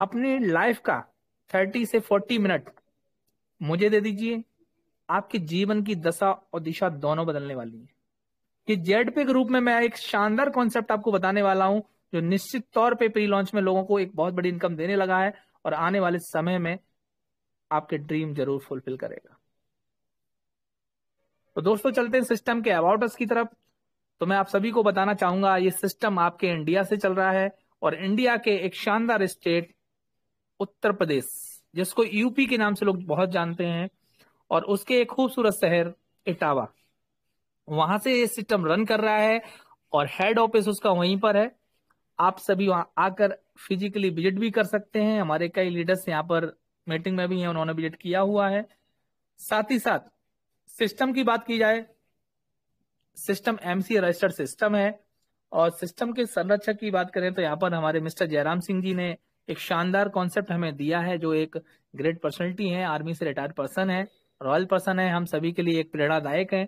अपनी लाइफ का 30 से 40 मिनट मुझे दे दीजिए, आपके जीवन की दशा और दिशा दोनों बदलने वाली है। कि जेड पे के रूप में मैं एक शानदार कॉन्सेप्ट आपको बताने वाला हूं, जो निश्चित तौर पे प्री लॉन्च में लोगों को एक बहुत बड़ी इनकम देने लगा है और आने वाले समय में आपके ड्रीम जरूर फुलफिल करेगा। तो दोस्तों चलते हैं सिस्टम के अबाउट अस की तरफ। तो मैं आप सभी को बताना चाहूंगा, ये सिस्टम आपके इंडिया से चल रहा है और इंडिया के एक शानदार स्टेट उत्तर प्रदेश, जिसको यूपी के नाम से लोग बहुत जानते हैं, और उसके एक खूबसूरत शहर इटावा, वहां से ये सिस्टम रन कर रहा है और हेड ऑफिस उसका वहीं पर है। आप सभी वहां आकर फिजिकली विजिट भी कर सकते हैं। हमारे कई लीडर्स यहाँ पर मीटिंग में भी हैं, उन्होंने विजिट किया हुआ है। साथ ही साथ सिस्टम की बात की जाए, सिस्टम एमसी रजिस्टर्ड सिस्टम है। और सिस्टम के संरक्षक की बात करें तो यहाँ पर हमारे मिस्टर जयराम सिंह जी ने एक शानदार कॉन्सेप्ट हमें दिया है, जो एक ग्रेट पर्सनैलिटी है, आर्मी से रिटायर्ड पर्सन है, रॉयल पर्सन है, हम सभी के लिए एक प्रेरणादायक है।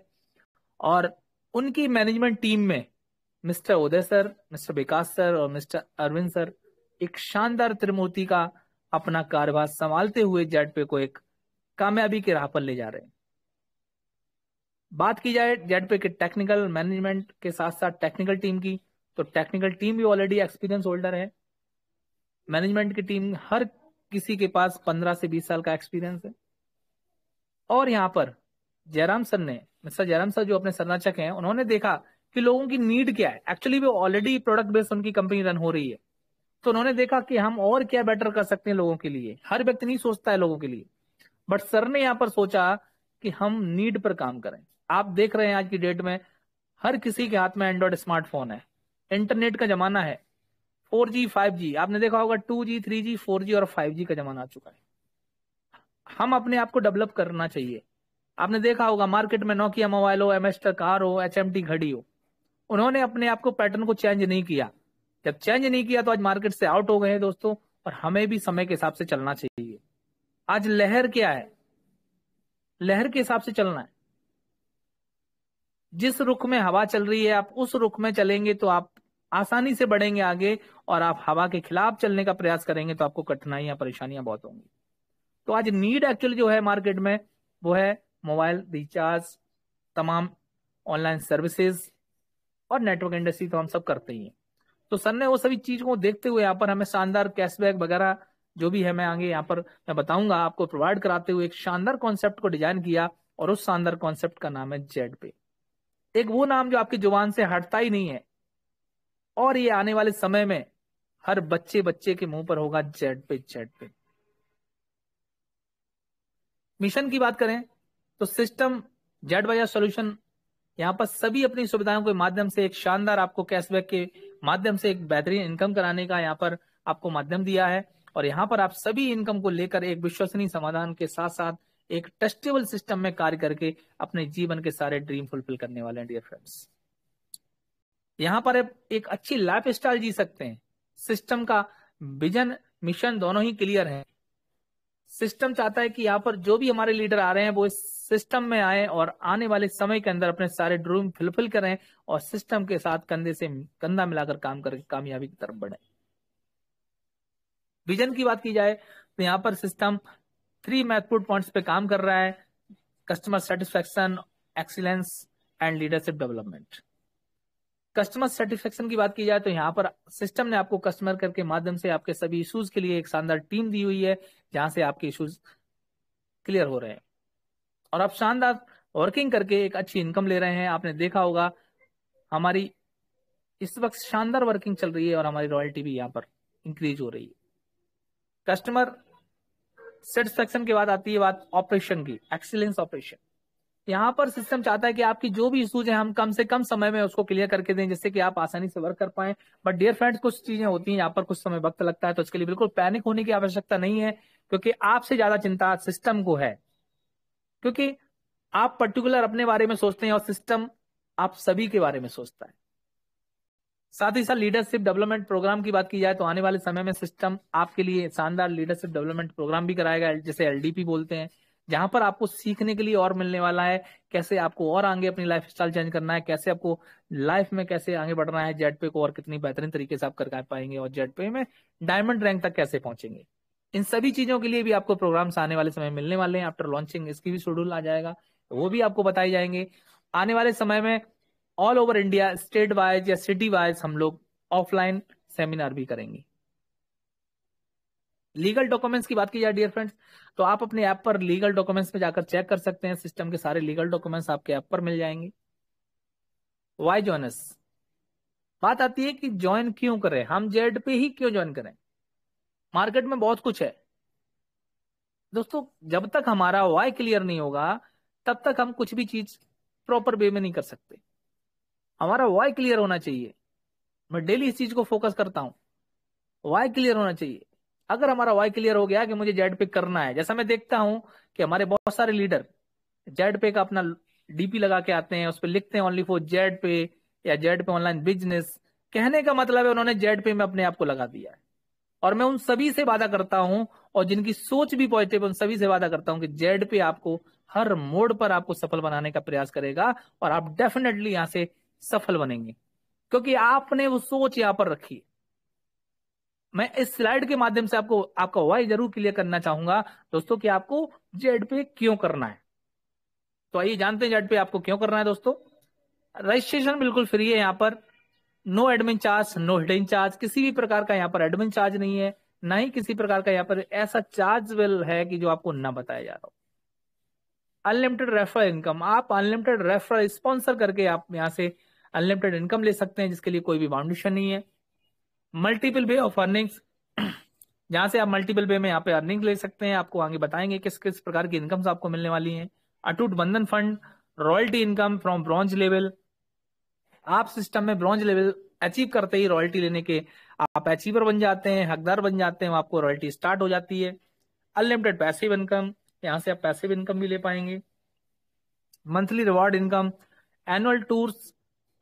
और उनकी मैनेजमेंट टीम में मिस्टर उदय सर, मिस्टर विकास सर और मिस्टर अरविंद सर एक शानदार त्रिमूर्ति का अपना कार्यभार संभालते हुए जेडपे को एक कामयाबी की राह पर ले जा रहे हैं। बात की जाए जेडपे के टेक्निकल मैनेजमेंट के साथ साथ टेक्निकल टीम की, तो टेक्निकल टीम भी ऑलरेडी एक्सपीरियंस होल्डर है। मैनेजमेंट की टीम हर किसी के पास 15 से 20 साल का एक्सपीरियंस है। और यहाँ पर जयराम सर ने, मिस्टर जयराम सर जो अपने संरक्षक हैं, उन्होंने देखा कि लोगों की नीड क्या है। एक्चुअली वो ऑलरेडी प्रोडक्ट बेस्ड उनकी कंपनी रन हो रही है, तो उन्होंने देखा कि हम और क्या बेटर कर सकते हैं लोगों के लिए। हर व्यक्ति नहीं सोचता है लोगों के लिए, बट सर ने यहाँ पर सोचा कि हम नीड पर काम करें। आप देख रहे हैं आज की डेट में हर किसी के हाथ में एंड्रॉइड स्मार्टफोन है, इंटरनेट का जमाना है, 4G 5G, आपने देखा होगा 2G 3G 4G और 5G का जमाना आ चुका है। हम अपने आप को डेवलप करना चाहिए। आपने देखा होगा मार्केट में नोकिया मोबाइल हो, एमएस्टर कार हो, एचएमटी घड़ी हो, उन्होंने अपने आप को पैटर्न को चेंज नहीं किया। जब चेंज नहीं किया तो आज मार्केट से आउट हो गए हैं दोस्तों। और हमें भी समय के हिसाब से चलना चाहिए। आज लहर क्या है, लहर के हिसाब से चलना है। जिस रुख में हवा चल रही है आप उस रुख में चलेंगे तो आप आसानी से बढ़ेंगे आगे, और आप हवा के खिलाफ चलने का प्रयास करेंगे तो आपको कठिनाइयां परेशानियां बहुत होंगी। तो आज नीड एक्चुअली जो है मार्केट में, वो है मोबाइल रिचार्ज, तमाम ऑनलाइन सर्विसेज और नेटवर्क इंडस्ट्री तो हम सब करते ही हैं। तो सर ने वो सभी चीज को देखते हुए यहाँ पर हमें शानदार कैशबैक वगैरह जो भी है, मैं आगे यहाँ पर मैं बताऊंगा आपको, प्रोवाइड कराते हुए एक शानदार कॉन्सेप्ट को डिजाइन किया। और उस शानदार कॉन्सेप्ट का नाम है जेड पे। एक वो नाम जो आपकी जुबान से हटता ही नहीं है, और ये आने वाले समय में हर बच्चे बच्चे के मुंह पर होगा जेड पे, जेड पे। मिशन की बात करें तो सिस्टम जेड बाजार सोल्यूशन यहाँ पर सभी अपनी सुविधाओं के माध्यम से एक शानदार आपको कैशबैक के माध्यम से एक बेहतरीन इनकम कराने का यहाँ पर आपको माध्यम दिया है। और यहाँ पर आप सभी इनकम को लेकर एक विश्वसनीय समाधान के साथ साथ एक ट्रस्टेबल सिस्टम में कार्य करके अपने जीवन के सारे ड्रीम फुलफिल करने वाले हैं डियर फ्रेंड्स। यहाँ पर आप एक अच्छी लाइफ स्टाइल जी सकते हैं। सिस्टम का विजन मिशन दोनों ही क्लियर है। सिस्टम चाहता है कि यहाँ पर जो भी हमारे लीडर आ रहे हैं वो इस सिस्टम में आए और आने वाले समय के अंदर अपने सारे ड्रीम फुलफिल करें और सिस्टम के साथ कंधे से कंधा मिलाकर काम करके कामयाबी की तरफ बढ़े। विजन की बात की जाए तो यहाँ पर सिस्टम 3 महत्वपूर्ण पॉइंट्स पे काम कर रहा है: customer satisfaction, excellence and leadership development. Customer satisfaction की बात की जाए तो यहाँ पर सिस्टम ने आपको कस्टमर केयर के माध्यम से आपके सभी इश्यूज के लिए एक शानदार टीम दी हुई है, जहां से आपके इश्यूज क्लियर हो रहे हैं और आप शानदार वर्किंग करके एक अच्छी इनकम ले रहे हैं। आपने देखा होगा हमारी इस वक्त शानदार वर्किंग चल रही है और हमारी रॉयल्टी भी यहाँ पर इंक्रीज हो रही है। कस्टमर सेटिस्फेक्शन के बाद आती है बात ऑपरेशन की, एक्सीलेंस ऑपरेशन। यहाँ पर सिस्टम चाहता है कि आपकी जो भी इश्यूज है हम कम से कम समय में उसको क्लियर करके दें, जिससे कि आप आसानी से वर्क कर पाए। बट डियर फ्रेंड्स, कुछ चीजें होती हैं यहाँ पर कुछ समय वक्त लगता है, तो इसके लिए बिल्कुल पैनिक होने की आवश्यकता नहीं है, क्योंकि आपसे ज्यादा चिंता सिस्टम को है। क्योंकि आप पर्टिकुलर अपने बारे में सोचते हैं और सिस्टम आप सभी के बारे में सोचता है। साथ ही साथ लीडरशिप डेवलपमेंट प्रोग्राम की बात की जाए तो आने वाले समय में सिस्टम आपके लिए शानदार लीडरशिप डेवलपमेंट प्रोग्राम भी कराएगा, जिसे एलडीपी बोलते हैं, जहां पर आपको सीखने के लिए और मिलने वाला है, कैसे आपको और आगे अपनी लाइफ स्टाइल चेंज करना है, कैसे आपको लाइफ में कैसे आगे बढ़ना है, जेड पे को और कितनी बेहतरीन तरीके से आप कर पाएंगे और जेड पे में डायमंड रैंक तक कैसे पहुंचेंगे। इन सभी चीजों के लिए भी आपको प्रोग्राम्स आने वाले समय मिलने वाले हैं। आफ्टर लॉन्चिंग इसकी भी शेड्यूल आ जाएगा, वो भी आपको बताए जाएंगे। आने वाले समय में all over India state wise या सिटी वाइज हम लोग ऑफलाइन सेमिनार भी करेंगे। लीगल डॉक्यूमेंट्स की बात की जाए डियर फ्रेंड्स, तो आप अपने ऐप पर लीगल डॉक्यूमेंट्स में जाकर चेक कर सकते हैं। सिस्टम के सारे लीगल डॉक्यूमेंट्स आपके ऐप पर मिल जाएंगे। वाई जॉइन अस, बात आती है कि ज्वाइन क्यों करें, हम जेड पे ही क्यों ज्वाइन करें। मार्केट में बहुत कुछ है दोस्तों, जब तक हमारा वाई क्लियर नहीं होगा तब तक हम कुछ भी चीज प्रॉपर वे में नहीं कर सकते। हमारा वाई क्लियर होना चाहिए। मैं डेली इस चीज को फोकस करता हूं, वाई क्लियर होना चाहिए। अगर हमारा वाई क्लियर हो गया कि मुझे जेड पे करना है, जैसा मैं देखता हूं कि हमारे बहुत सारे लीडर जेड पे का अपना डीपी लगा के आते हैं, उस पर लिखते हैं ओनली फॉर जेड पे या जेड पे ऑनलाइन बिजनेस। कहने का मतलब है उन्होंने जेड पे में अपने आप को लगा दिया है। और मैं उन सभी से वादा करता हूं, और जिनकी सोच भी पॉजिटिव, उन सभी से वादा करता हूं कि जेड पे आपको हर मोड़ पर आपको सफल बनाने का प्रयास करेगा और आप डेफिनेटली यहां से सफल बनेंगे, क्योंकि आपने वो सोच यहां पर रखी है। मैं इस स्लाइड के माध्यम से आपको आपका वाई जरूर क्लियर करना चाहूंगा दोस्तों कि आपको जेड पे क्यों करना है। तो आइए जानते हैं जेड पे आपको क्यों करना है दोस्तों। रजिस्ट्रेशन बिल्कुल फ्री है यहाँ पर, no admin charge, no hidden charge, किसी भी प्रकार का यहाँ पर एडमिन चार्ज नहीं है, ना ही किसी प्रकार का यहाँ पर ऐसा चार्जेबल है कि जो आपको ना बताया जा रहा हो। अनलिमिटेड रेफरल इनकम, आप अनलिमिटेड रेफरल स्पॉन्सर करके आप यहाँ से अनलिमिटेड इनकम ले सकते हैं, जिसके लिए कोई भी बाउंडेशन नहीं है। मल्टीपल वे ऑफ अर्निंग्स, जहां से आप मल्टीपल वे में यहाँ पे अर्निंग ले सकते हैं। आपको आगे बताएंगे किस किस प्रकार की इनकम्स आपको मिलने वाली हैं। अटूट बंधन fund, royalty income from bronze level, आप सिस्टम में ब्रॉन्ज लेवल अचीव करते ही रॉयल्टी लेने के आप अचीवर बन जाते हैं, हकदार बन जाते हैं, आपको रॉयल्टी स्टार्ट हो जाती है। अनलिमिटेड पैसिव इनकम, यहां से आप पैसिव इनकम भी ले पाएंगे। Monthly reward income, annual tours,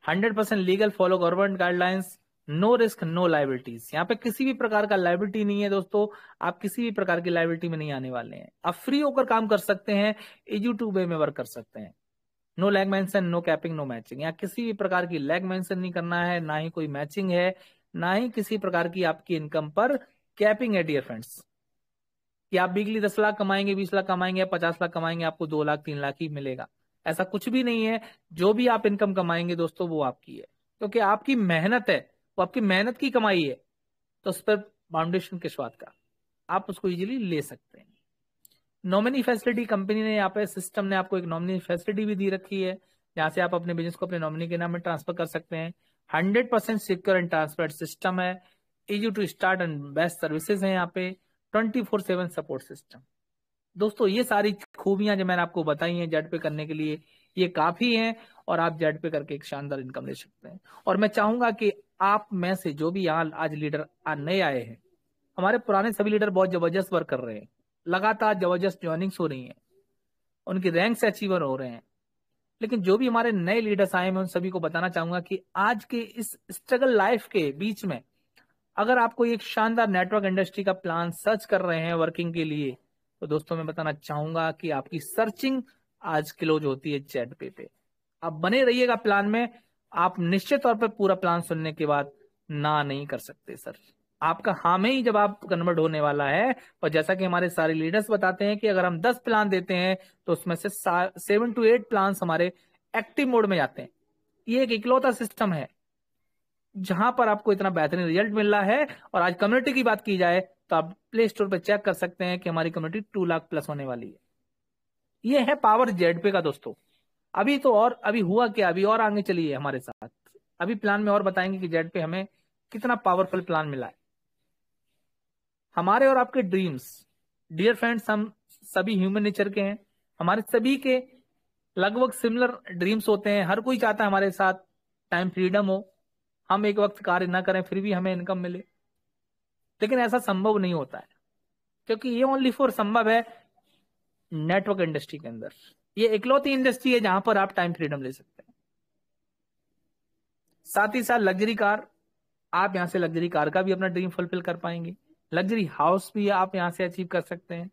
100% legal, follow government guidelines, no risk no liabilities. यहाँ पे किसी भी प्रकार का लाइबिलिटी नहीं है दोस्तों, आप किसी भी प्रकार की लाइबिलिटी में नहीं आने वाले हैं। आप फ्री होकर काम कर सकते हैं, इजी टू वे में वर्क कर सकते हैं। No leg mention, no capping, no matching, यहाँ किसी भी प्रकार की लैग मेंशन नहीं करना है, ना ही कोई मैचिंग है, ना ही किसी प्रकार की आपकी इनकम पर कैपिंग है डियर फ्रेंड्स, कि आप वीकली 10 लाख कमाएंगे, 20 लाख कमाएंगे, 50 लाख कमाएंगे, आपको 2 लाख 3 लाख ही मिलेगा। ऐसा कुछ भी नहीं है। जो भी आप इनकम कमाएंगे दोस्तों वो आपकी है, क्योंकि आपकी मेहनत है, वो आपकी मेहनत की कमाई है। तो उस पर फाउंडेशन किस बात का, आप उसको इजीली ले सकते हैं। नॉमिनी फैसिलिटी, कंपनी ने यहाँ पे सिस्टम ने आपको एक नॉमिनी फैसिलिटी भी दी रखी है, जहां से आप अपने बिजनेस को अपने नॉमिनी के नाम में ट्रांसफर कर सकते हैं। 100% सिक्योर एंड ट्रांसपेरेंट सिस्टम है, easy to start and best services है यहाँ पे, 24/7 सपोर्ट सिस्टम। दोस्तों ये सारी खूबियां जो मैंने आपको बताई हैं जेड पे करने के लिए, ये काफी हैं, और आप जेड पे करके एक शानदार इनकम ले सकते हैं। और मैं चाहूंगा कि आप में से जो भी यहाँ आज लीडर नए आए हैं, हमारे पुराने सभी लीडर बहुत जबरदस्त वर्क कर रहे हैं, लगातार जबरदस्त ज्वाइनिंग्स हो रही हैं, उनकी रैंक से अचीवर हो रहे हैं। लेकिन जो भी हमारे नए लीडर्स आए, मैं उन सभी को बताना चाहूंगा कि आज के इस स्ट्रगल लाइफ के बीच में अगर आपको एक शानदार नेटवर्क इंडस्ट्री का प्लान सर्च कर रहे हैं वर्किंग के लिए, तो दोस्तों मैं बताना चाहूंगा कि आपकी सर्चिंग आज क्लोज होती है जेड पे। आप बने रहिएगा प्लान में, आप निश्चित तौर पर पूरा प्लान सुनने के बाद ना नहीं कर सकते सर। आपका हाँ में ही जब आप कन्वर्ट होने वाला है, और जैसा कि हमारे सारे लीडर्स बताते हैं कि अगर हम 10 प्लान देते हैं तो उसमें से 7 to 8 प्लान हमारे एक्टिव मोड में जाते हैं। ये एक इकलौता सिस्टम है जहां पर आपको इतना बेहतरीन रिजल्ट मिल रहा है। और आज कम्युनिटी की बात की जाए तो आप प्ले स्टोर पर चेक कर सकते हैं कि हमारी कम्युनिटी 2 लाख प्लस होने वाली है। ये है पावर जेड पे का दोस्तों। अभी तो और अभी हुआ क्या, अभी और आगे चलिए हमारे साथ, अभी प्लान में और बताएंगे कि जेड पे हमें कितना पावरफुल प्लान मिला है। हमारे और आपके ड्रीम्स डियर फ्रेंड्स, हम सभी ह्यूमन नेचर के हैं, हमारे सभी के लगभग सिमिलर ड्रीम्स होते हैं। हर कोई चाहता है हमारे साथ टाइम फ्रीडम हो, हम एक वक्त कार्य ना करें फिर भी हमें इनकम मिले, लेकिन ऐसा संभव नहीं होता है, क्योंकि ये ओनली फॉर संभव है नेटवर्क इंडस्ट्री के अंदर। ये इकलौती इंडस्ट्री है जहां पर आप टाइम फ्रीडम ले सकते हैं। साथ ही साथ लग्जरी कार, आप यहां से लग्जरी कार का भी अपना ड्रीम फुलफिल कर पाएंगे। लग्जरी हाउस भी आप यहां से अचीव कर सकते हैं।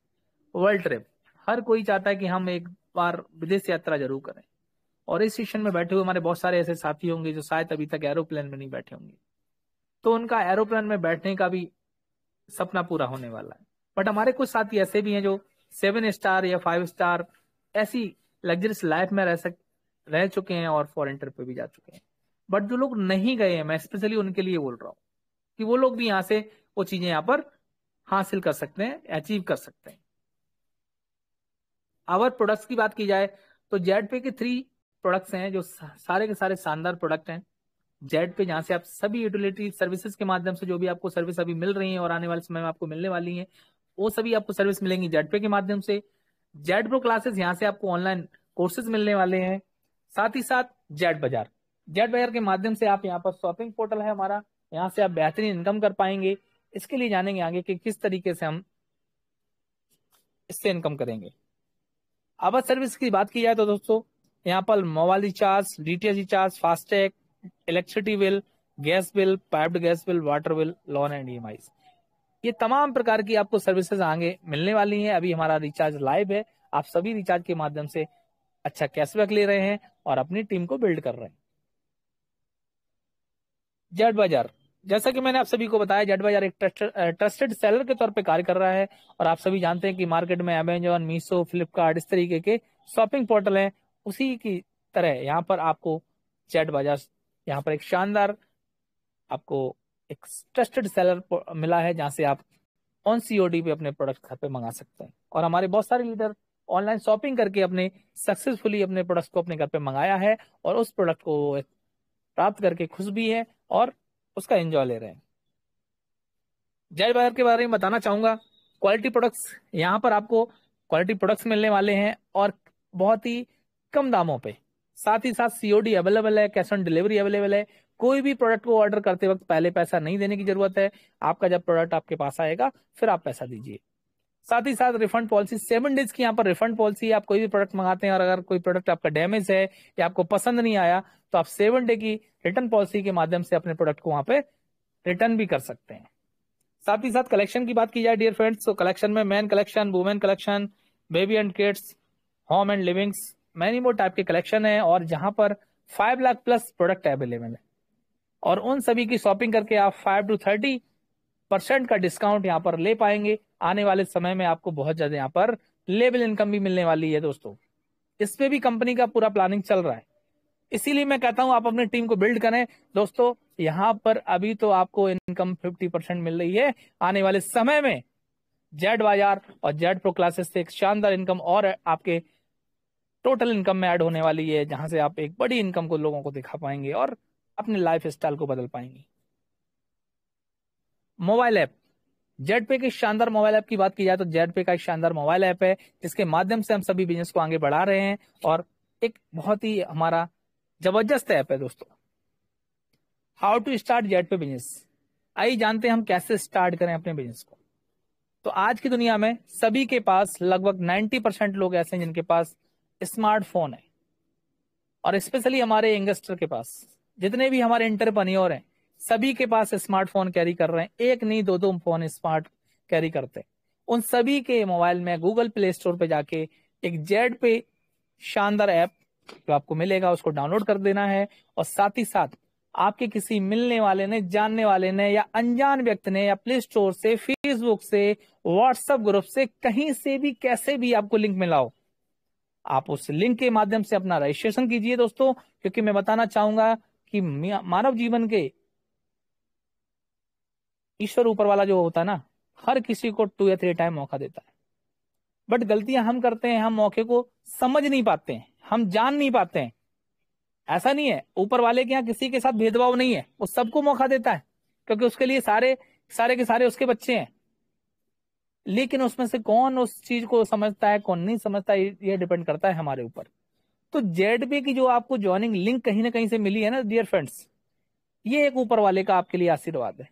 वर्ल्ड ट्रिप, हर कोई चाहता है कि हम एक बार विदेश यात्रा जरूर करें, और इस सेशन में बैठे हुए हमारे बहुत सारे ऐसे साथी होंगे जो शायद अभी तक एरोप्लेन में नहीं बैठे होंगे, तो उनका एरोप्लेन में बैठने का भी सपना पूरा होने वाला है। बट हमारे कुछ साथी ऐसे भी हैं जो 7 स्टार या 5 स्टार ऐसी लग्जरियस लाइफ में रह चुके हैं और फॉरेन ट्रिप पे भी जा चुके हैं। बट जो लोग नहीं गए हैं, मैं स्पेशली उनके लिए बोल रहा हूँ कि वो लोग भी यहाँ से वो चीजें यहाँ पर हासिल कर सकते हैं, अचीव कर सकते हैं। अवर प्रोडक्ट्स की बात की जाए तो जेड पे के 3 प्रोडक्ट्स हैं जो सारे के सारे शानदार प्रोडक्ट हैं। जेड पे जहां से आप सभी यूटिलिटी सर्विसेज के माध्यम से जो भी आपको सर्विस अभी मिल रही है और आने वाले समय में आपको मिलने वाली है, वो सभी आपको सर्विस मिलेंगी जेड पे के माध्यम से। जेड प्रो क्लासेस, यहाँ से आपको ऑनलाइन कोर्सेज मिलने वाले हैं। साथ ही साथ जेड बाजार, जेड बाजार के माध्यम से आप यहाँ पर शॉपिंग पोर्टल है हमारा, यहाँ से आप बेहतरीन इनकम कर पाएंगे। इसके लिए जानेंगे आगे कि किस तरीके से हम इससे इनकम करेंगे। अब सर्विस की बात की जाए तो दोस्तों, यहाँ पर mobile recharge, DTH recharge, FASTag, electricity bill, gas bill, piped gas bill, water bill, loan and EMI, ये तमाम प्रकार की आपको सर्विसेज आगे मिलने वाली हैं। अभी हमारा रिचार्ज लाइव है, आप सभी रिचार्ज के माध्यम से अच्छा कैशबैक ले रहे हैं और अपनी टीम को बिल्ड कर रहे हैं। जेड बाजार, जैसा कि मैंने आप सभी को बताया, जेड बाजार एक ट्रस्टेड सेलर के तौर पे कार्य कर रहा है। और आप सभी जानते हैं कि मार्केट में अमेजॉन, मीशो, फ्लिपकार्ट इस तरीके के शॉपिंग पोर्टल हैं, उसी की तरह यहाँ पर आपको जेड बाजार यहाँ पर एक शानदार आपको एक ट्रस्टेड सेलर मिला है, जहां से आप ऑन सीओडी पे अपने प्रोडक्ट घर पे मंगा सकते हैं। और हमारे बहुत सारे लीडर ऑनलाइन शॉपिंग करके अपने सक्सेसफुली अपने प्रोडक्ट्स को अपने घर पे मंगाया है और उस प्रोडक्ट को प्राप्त करके खुश भी है और उसका एंजॉय ले रहे हैं। जेड बाजार के बारे में बताना चाहूंगा, क्वालिटी प्रोडक्ट्स, यहाँ पर आपको क्वालिटी प्रोडक्ट्स मिलने वाले हैं और बहुत ही कम दामों पे। साथ ही साथ सीओडी अवेलेबल है, कैश ऑन डिलीवरी अवेलेबल है। कोई भी प्रोडक्ट को ऑर्डर करते वक्त पहले पैसा नहीं देने की जरूरत है, आपका जब प्रोडक्ट आपके पास आएगा फिर आप पैसा दीजिए। साथ ही साथ रिफंड पॉलिसी, 7 डेज की यहाँ पर रिफंड पॉलिसी है। आप कोई भी प्रोडक्ट मंगाते हैं और अगर कोई प्रोडक्ट आपका डैमेज है या आपको पसंद नहीं आया तो आप 7 डे की रिटर्न पॉलिसी के माध्यम से अपने प्रोडक्ट को वहां पे रिटर्न भी कर सकते हैं। साथ ही साथ कलेक्शन की बात की जाए डियर फ्रेंड्स, तो कलेक्शन में man collection, women collection, baby and kids, home and livings, many more type के कलेक्शन है और जहां पर 5 लाख प्लस प्रोडक्ट अवेलेबल है। और उन सभी की शॉपिंग करके आप 5 to 30% का डिस्काउंट यहाँ पर ले पाएंगे। आने वाले समय में आपको बहुत ज्यादा यहाँ पर लेवल इनकम भी मिलने वाली है दोस्तों। इस पे भी कंपनी का पूरा प्लानिंग चल रहा है, इसीलिए मैं कहता हूं आप अपनी टीम को बिल्ड करें दोस्तों। यहाँ पर अभी तो आपको इनकम 50% मिल रही है, आने वाले समय में जेड बाजार और जेड प्रो क्लासेस से एक शानदार इनकम और आपके टोटल इनकम में ऐड होने वाली है, जहां से आप एक बड़ी इनकम को लोगों को दिखा पाएंगे और अपने लाइफ स्टाइल को बदल पाएंगे। मोबाइल ऐप, जेड पे की शानदार मोबाइल ऐप की बात की जाए तो जेड पे का एक शानदार मोबाइल ऐप है, जिसके माध्यम से हम सभी बिजनेस को आगे बढ़ा रहे हैं और एक बहुत ही हमारा जबरदस्त ऐप है दोस्तों। हाउ टू स्टार्ट जेड पे बिजनेस, आइए जानते हैं हम कैसे स्टार्ट करें अपने बिजनेस को। तो आज की दुनिया में सभी के पास लगभग 90% लोग ऐसे हैं जिनके पास स्मार्टफोन है, और स्पेशली हमारे यंगस्टर के पास, जितने भी हमारे एंटरप्रेन्योर हैं सभी के पास स्मार्टफोन कैरी कर रहे हैं। एक नहीं, दो फोन स्मार्ट कैरी करते हैं। उन सभी के मोबाइल में गूगल प्ले स्टोर पे जाके एक जेड पे शानदार ऐप जो आपको मिलेगा उसको डाउनलोड कर देना है। और साथ ही साथ आपके किसी मिलने वाले ने, जानने वाले ने या अनजान व्यक्ति ने या प्ले स्टोर से, फेसबुक से, व्हाट्सएप ग्रुप से, कहीं से भी कैसे भी आपको लिंक मिला हो, आप उस लिंक के माध्यम से अपना रजिस्ट्रेशन कीजिए दोस्तों। क्योंकि मैं बताना चाहूंगा कि मानव जीवन के ईश्वर ऊपर वाला जो होता है ना, हर किसी को 2 या 3 टाइम मौका देता है। बट गलतियां हम करते हैं, हम मौके को समझ नहीं पाते हैं, हम जान नहीं पाते हैं। ऐसा नहीं है, ऊपर वाले के यहाँ किसी के साथ भेदभाव नहीं है, वो सबको मौका देता है क्योंकि उसके लिए सारे सारे के सारे उसके बच्चे हैं। लेकिन उसमें से कौन उस चीज को समझता है, कौन नहीं समझता है, ये डिपेंड करता है हमारे ऊपर। तो जेडपी की जो आपको ज्वाइनिंग लिंक कहीं ना कहीं से मिली है ना डियर फ्रेंड्स, ये एक ऊपर वाले का आपके लिए आशीर्वाद है।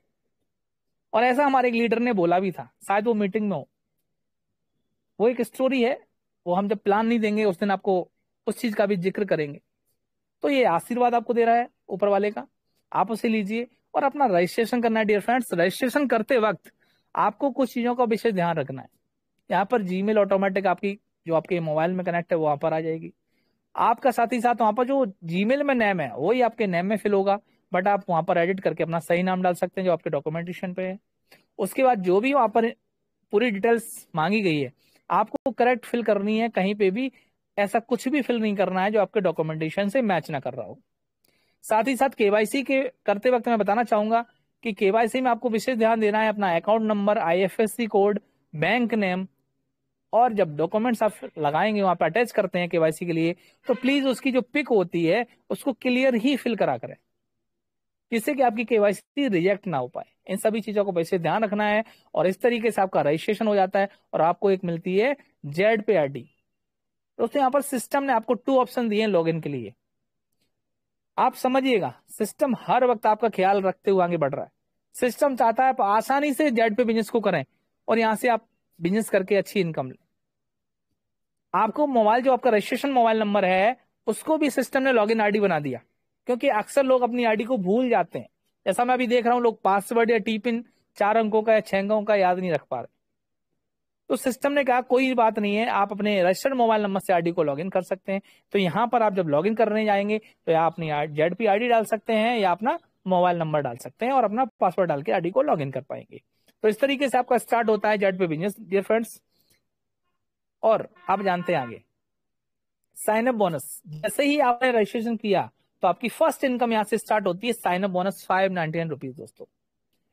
और ऐसा हमारे एक लीडर ने बोला भी था, शायद वो मीटिंग में हो, वो एक स्टोरी है, वो हम जब प्लान नहीं देंगे उस दिन आपको उस चीज का भी जिक्र करेंगे। तो ये आशीर्वाद आपको दे रहा है ऊपर वाले का, आप उसे लीजिए और अपना रजिस्ट्रेशन करना है डियर फ्रेंड्स। रजिस्ट्रेशन करते वक्त आपको कुछ चीजों का विशेष ध्यान रखना है। यहाँ पर जीमेल ऑटोमेटिक आपकी जो आपके मोबाइल में कनेक्ट है वो वहां पर आ जाएगी। आपका साथ ही साथ वहां पर जो जीमेल में नेम है वही आपके नेम में फिल होगा, बट आप वहां पर एडिट करके अपना सही नाम डाल सकते हैं जो आपके डॉक्यूमेंटेशन पे है। उसके बाद जो भी वहां पर पूरी डिटेल्स मांगी गई है आपको करेक्ट फिल करनी है, कहीं पे भी ऐसा कुछ भी फिल नहीं करना है जो आपके डॉक्यूमेंटेशन से मैच ना कर रहा हो। साथ ही साथ केवाईसी के करते वक्त मैं बताना चाहूंगा कि केवाईसी में आपको विशेष ध्यान देना है अपना account number, IFSC code, bank name, और जब डॉक्यूमेंट्स आप लगाएंगे वहां पर अटैच करते हैं केवाईसी के लिए तो प्लीज उसकी जो पिक होती है उसको क्लियर ही फिल करा करें, जिससे कि आपकी केवाईसी रिजेक्ट ना हो पाए। इन सभी चीजों को वैसे ध्यान रखना है और इस तरीके से आपका रजिस्ट्रेशन हो जाता है और आपको एक मिलती है जेड पे आईडी। दोस्तों यहाँ पर सिस्टम ने आपको 2 ऑप्शन दिए हैं लॉगिन के लिए। आप समझिएगा सिस्टम हर वक्त आपका ख्याल रखते हुए आगे बढ़ रहा है। सिस्टम चाहता है आप आसानी से जेड पे बिजनेस को करें और यहां से आप बिजनेस करके अच्छी इनकम लें। आपको मोबाइल जो आपका रजिस्ट्रेशन मोबाइल नंबर है उसको भी सिस्टम ने लॉगिन आईडी बना दिया, क्योंकि अक्सर लोग अपनी आईडी को भूल जाते हैं। जैसा मैं अभी देख रहा हूं लोग पासवर्ड या टी पिन 4 अंकों का या 6 अंकों का याद नहीं रख पा रहे। तो सिस्टम ने कहा कोई बात नहीं है, आप अपने रजिस्टर्ड मोबाइल नंबर से आईडी को लॉगिन कर सकते हैं। तो यहां पर आप जब लॉगिन करने जाएंगे तो या अपनी जेडपी आईडी डाल सकते हैं या अपना मोबाइल नंबर डाल सकते हैं और अपना पासवर्ड डाल के आईडी को लॉगिन कर पाएंगे। तो इस तरीके से आपका स्टार्ट होता है जेडपी बिजनेस डियर फ्रेंड्स। और आप जानते हैं आगे साइन अप बोनस, जैसे ही आपने रजिस्ट्रेशन किया तो आपकी फर्स्ट इनकम यहां से स्टार्ट होती है साइन अप बोनस 599 रुपीज। दोस्तों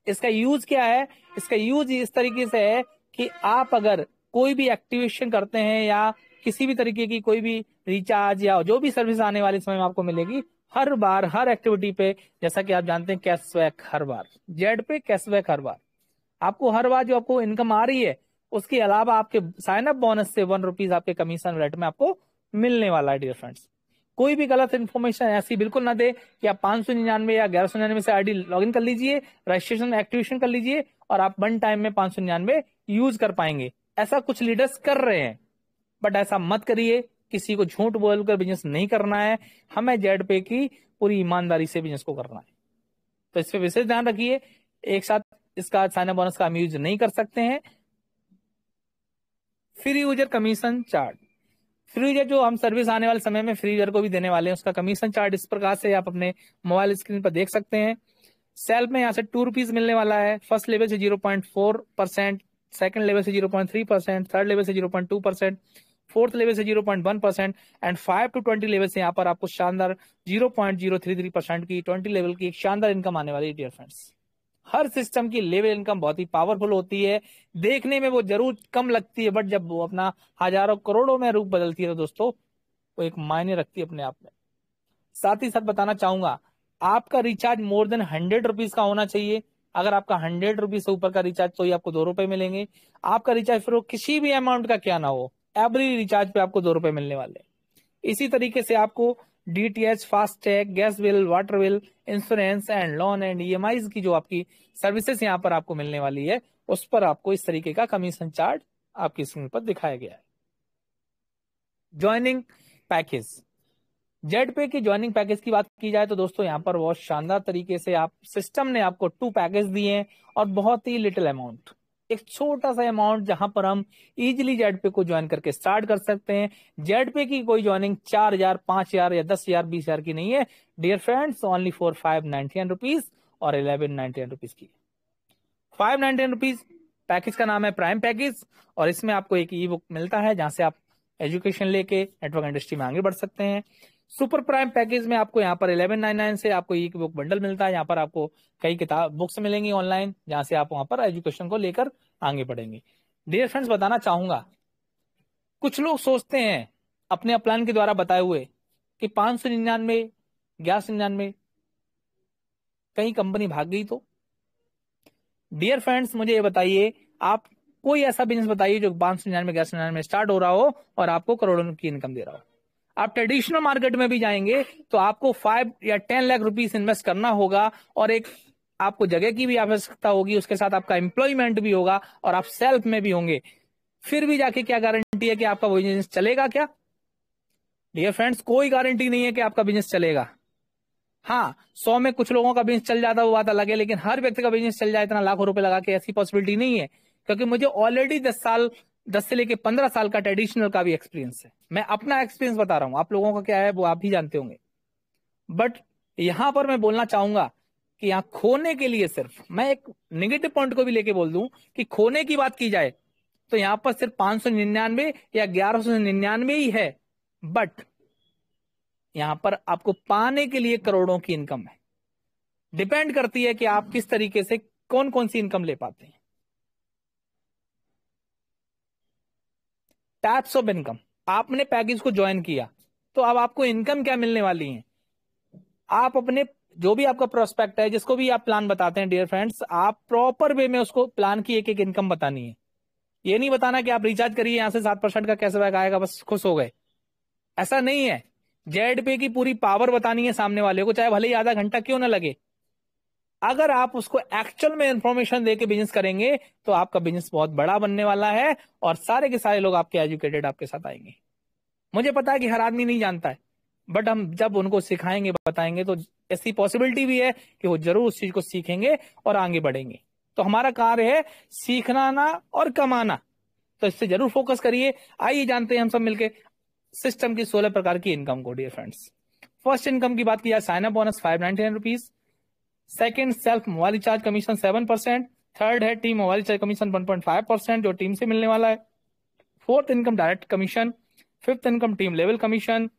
इसका यूज क्या है? इसका यूज इस तरीके से है कि आप अगर कोई भी एक्टिवेशन करते हैं या किसी भी तरीके की कोई भी रिचार्ज या जो भी सर्विस आने वाले समय में आपको मिलेगी, हर बार हर एक्टिविटी पे, जैसा कि आप जानते हैं कैशबैक हर बार, जेड पे कैशबैक हर बार, आपको हर बार जो आपको इनकम आ रही है उसके अलावा आपके साइन अप बोनस से 1 रुपीज आपके कमीशन रेट में आपको मिलने वाला है डियर फ्रेंड्स। कोई भी गलत इन्फॉर्मेशन ऐसी बिल्कुल ना दे कि आप 599 या 1199 से आईडी लॉगिन कर लीजिए, रजिस्ट्रेशन एक्टिवेशन कर लीजिए और आप 1 टाइम में 599 यूज कर पाएंगे। ऐसा कुछ लीडर्स कर रहे हैं, बट ऐसा मत करिए। किसी को झूठ बोलकर बिजनेस नहीं करना है, हमें जेड पे की पूरी ईमानदारी से बिजनेस को करना है। तो इस पर विशेष ध्यान रखिए। एक साथ इसका साइन अप बोनस का हम यूज नहीं कर सकते हैं। Free user commission chart, free user जो हम सर्विस आने वाले समय में फ्री यूजर को भी देने वाले हैं उसका कमीशन चार्ट इस प्रकार से आप अपने मोबाइल स्क्रीन पर देख सकते हैं। सेल्फ में यहाँ से 2 रुपीज मिलने वाला है, फर्स्ट लेवल से 0.4%, सेकंड लेवल से 0.3%, थर्ड लेवल से 0.2%, फोर्थ लेवल से 0.1% एंड 5 to 20 लेवल से यहाँ पर आपको शानदार 0.033% की 20 लेवल की एक शानदार इनकम आने वाली है डियर फ्रेंड्स। हर सिस्टम की लेवल इनकम बहुत ही पावरफुल होती है, देखने में वो जरूर कम लगती है, बट जब वो अपना हजारों करोड़ों में रूप बदलती है तो दोस्तों वो एक मायने रखती है अपने आप में। साथ ही साथ बताना चाहूंगा आपका रिचार्ज मोर देन 100 रुपीज का होना चाहिए। अगर आपका 100 रुपीज से ऊपर का रिचार्ज तो ही आपको 2 रुपए मिलेंगे। आपका रिचार्ज फिर वो किसी भी अमाउंट का क्या ना हो, एवरी रिचार्ज पे आपको 2 रुपए मिलने वाले। इसी तरीके से आपको DTH, FASTag, gas bill, water bill, insurance and loan and EMI की जो आपकी सर्विसेज यहाँ पर आपको मिलने वाली है उस पर आपको इस तरीके का कमीशन चार्ट आपकी स्क्रीन पर दिखाया गया है। ज्वाइनिंग पैकेज, जेड पे की ज्वाइनिंग पैकेज की बात की जाए तो दोस्तों यहाँ पर बहुत शानदार तरीके से आप सिस्टम ने आपको 2 पैकेज दिए हैं और बहुत ही लिटिल अमाउंट, एक छोटा सा अमाउंट जहां पर हम इजीली जेड पे को ज्वाइन करके स्टार्ट कर सकते हैं। जेड पे की कोई ज्वाइनिंग 4,000, 5,000 या 10,000, 20,000 की नहीं है dear friends, only for 599 rupees और 1199 रुपीज की। 599 रुपीज पैकेज का नाम है प्राइम पैकेज और इसमें आपको एक ई बुक मिलता है जहां से आप एजुकेशन लेके नेटवर्क इंडस्ट्री में आगे बढ़ सकते हैं। सुपर प्राइम पैकेज में आपको यहाँ पर 1199 से आपको ई बुक बंडल मिलता है। यहाँ पर आपको कई किताब बुक्स मिलेंगी ऑनलाइन जहां से आप वहां पर एजुकेशन को लेकर आगे बढ़ेंगे। डियर फ्रेंड्स बताना चाहूंगा कुछ लोग सोचते हैं अपने प्लान के द्वारा बताए हुए कि 599, 1199 कहीं कंपनी भाग गई तो। डियर फ्रेंड्स मुझे ये बताइए आप कोई ऐसा बिजनेस बताइए जो 599, 1199 में स्टार्ट हो रहा हो और आपको करोड़ों की इनकम दे रहा हो। आप ट्रेडिशनल मार्केट में भी जाएंगे तो आपको 5 या 10 लाख रुपीस इन्वेस्ट करना होगा और एक आपको जगह की भी आवश्यकता होगी, उसके साथ आपका एम्प्लॉयमेंट भी होगा और आप सेल्फ में भी होंगे। फिर भी जाके क्या गारंटी है कि आपका बिजनेस चलेगा क्या? डियर फ्रेंड्स कोई गारंटी नहीं है कि आपका बिजनेस चलेगा। हाँ 100 में कुछ लोगों का बिजनेस चल जाता वो बात अलग है, लेकिन हर व्यक्ति का बिजनेस चल जाए इतना लाखों रुपए लगा के ऐसी पॉसिबिलिटी नहीं है। क्योंकि मुझे ऑलरेडी 10 साल 10 से लेके 15 साल का ट्रेडिशनल का भी एक्सपीरियंस है। मैं अपना एक्सपीरियंस बता रहा हूं, आप लोगों का क्या है वो आप भी जानते होंगे। बट यहां पर मैं बोलना चाहूंगा कि यहां खोने के लिए सिर्फ मैं एक नेगेटिव पॉइंट को भी लेके बोल दूं कि खोने की बात की जाए तो यहां पर सिर्फ 599 या 1199 ही है। बट यहां पर आपको पाने के लिए करोड़ों की इनकम है। डिपेंड करती है कि आप किस तरीके से कौन कौन सी इनकम ले पाते हैं। टाइप्स ऑफ इनकम, आपने पैकेज को ज्वाइन किया तो अब आपको इनकम क्या मिलने वाली है। आप अपने जो भी आपका प्रोस्पेक्ट है, जिसको भी आप प्लान बताते हैं डियर फ्रेंड्स, आप प्रॉपर वे में उसको प्लान की एक एक इनकम बतानी है। ये नहीं बताना कि आप रिचार्ज करिए यहां से 7% का कैशबैक आएगा बस खुश हो गए, ऐसा नहीं है। जेड पे की पूरी पावर बतानी है सामने वाले को, चाहे भले ही आधा घंटा क्यों ना लगे। अगर आप उसको एक्चुअल में इंफॉर्मेशन देके बिजनेस करेंगे तो आपका बिजनेस बहुत बड़ा बनने वाला है और सारे के सारे लोग आपके एजुकेटेड आपके साथ आएंगे। मुझे पता है कि हर आदमी नहीं जानता है, बट हम जब उनको सिखाएंगे बताएंगे तो ऐसी पॉसिबिलिटी भी है कि वो जरूर उस चीज को सीखेंगे और आगे बढ़ेंगे। तो हमारा कार्य है सीखना ना और कमाना, तो इससे जरूर फोकस करिए। आइए जानते हैं हम सब मिलके सिस्टम की 16 प्रकार की इनकम को डियर फ्रेंड्स। फर्स्ट इनकम की बात की जाए, sign up bonus 599 rupees. Second, self mobile recharge commission 7%। Third है टीम मोबाइल रिचार्ज कमीशन 1.5% जो टीम से मिलने वाला है। Fourth income direct commission. Fifth income team level commission.